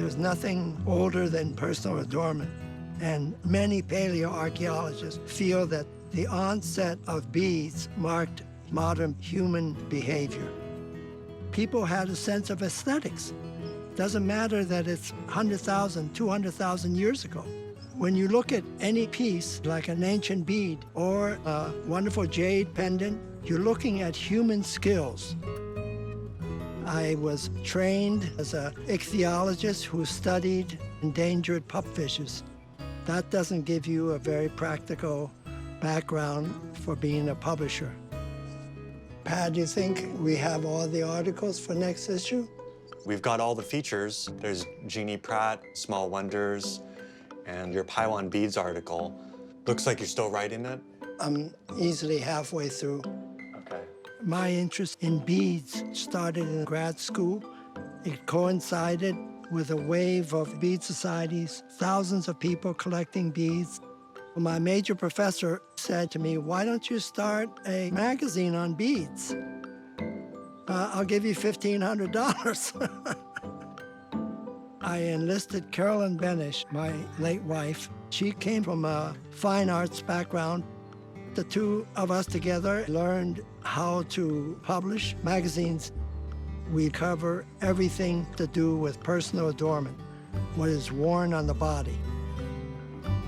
There's nothing older than personal adornment. And many paleoarchaeologists feel that the onset of beads marked modern human behavior. People had a sense of aesthetics. Doesn't matter that it's 100,000, 200,000 years ago. When you look at any piece, like an ancient bead or a wonderful jade pendant, you're looking at human skills. I was trained as an ichthyologist who studied endangered pupfishes. That doesn't give you a very practical background for being a publisher. Pat, do you think we have all the articles for next issue? We've got all the features. There's Jeannie Pratt, Small Wonders, and your Paiwan Beads article. Looks like you're still writing it? I'm easily halfway through. Okay. My interest in beads started in grad school. It coincided with a wave of bead societies, thousands of people collecting beads. My major professor said to me, "Why don't you start a magazine on beads? I'll give you $1,500. I enlisted Carolyn Benish, my late wife. She came from a fine arts background. The two of us together learned how to publish magazines. We cover everything to do with personal adornment, what is worn on the body.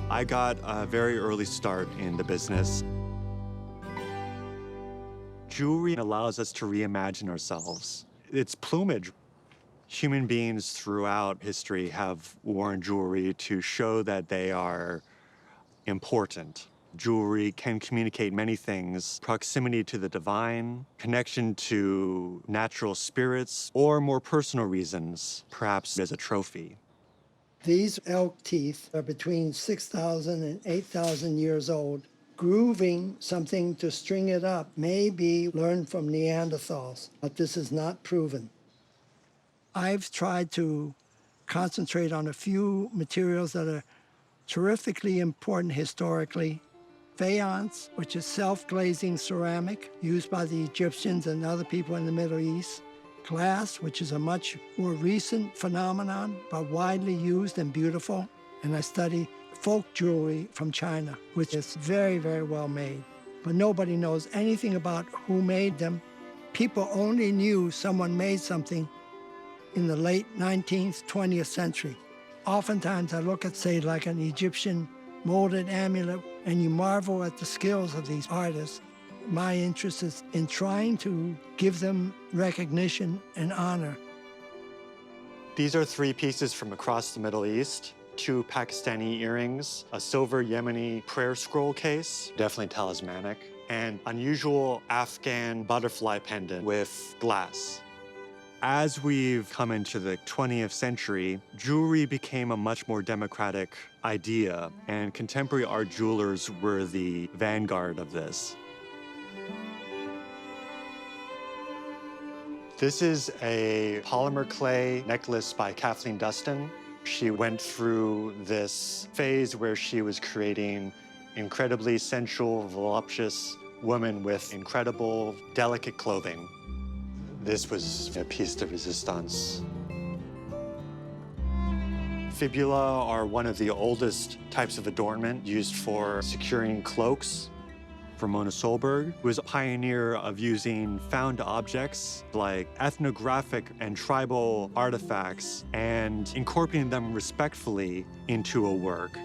I got a very early start in the business. Jewelry allows us to reimagine ourselves. It's plumage. Human beings throughout history have worn jewelry to show that they are important. Jewelry can communicate many things: proximity to the divine, connection to natural spirits, or more personal reasons, perhaps as a trophy. These elk teeth are between 6,000 and 8,000 years old. Grooving something to string it up may be learned from Neanderthals, but this is not proven. I've tried to concentrate on a few materials that are terrifically important historically. Faience, which is self-glazing ceramic used by the Egyptians and other people in the Middle East. Glass, which is a much more recent phenomenon, but widely used and beautiful. And I study folk jewelry from China, which is very, very well made. But nobody knows anything about who made them. People only knew someone made something in the late 19th, 20th century. Oftentimes I look at, say, like an Egyptian molded amulet, and you marvel at the skills of these artists. My interest is in trying to give them recognition and honor. These are 3 pieces from across the Middle East: 2 Pakistani earrings, a silver Yemeni prayer scroll case, definitely talismanic, and unusual Afghan butterfly pendant with glass. As we've come into the 20th century, jewelry became a much more democratic idea, and contemporary art jewelers were the vanguard of this. This is a polymer clay necklace by Kathleen Dustin. She went through this phase where she was creating incredibly sensual, voluptuous women with incredible, delicate clothing. This was a piece de resistance. Fibula are one of the oldest types of adornment used for securing cloaks. For Mona Solberg, who was a pioneer of using found objects like ethnographic and tribal artifacts and incorporating them respectfully into a work.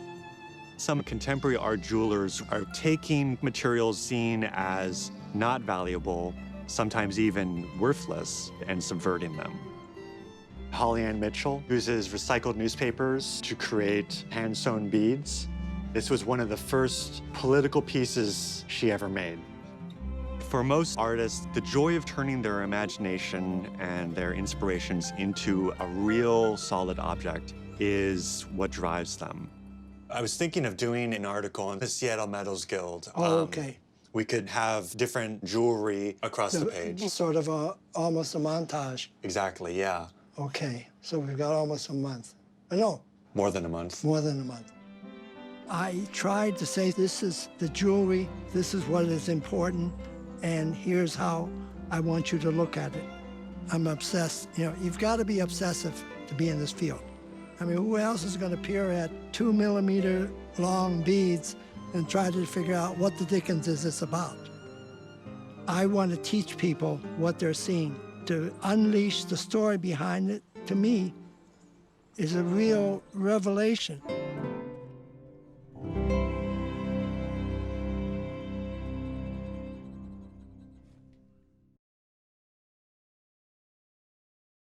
Some contemporary art jewelers are taking materials seen as not valuable, sometimes even worthless, and subverting them. Holly Ann Mitchell uses recycled newspapers to create hand-sewn beads. This was one of the first political pieces she ever made. For most artists, the joy of turning their imagination and their inspirations into a real solid object is what drives them. I was thinking of doing an article on the Seattle Metals Guild. Oh, okay. We could have different jewelry across the page. Sort of almost a montage. Exactly, yeah. Okay, so we've got almost a month. No. More than a month. More than a month. I tried to say, this is the jewelry, this is what is important, and here's how I want you to look at it. I'm obsessed. You know, you've got to be obsessive to be in this field. I mean, who else is going to peer at 2 millimeter long beads and try to figure out what the dickens is this about? I want to teach people what they're seeing. To unleash the story behind it, to me, is a real revelation.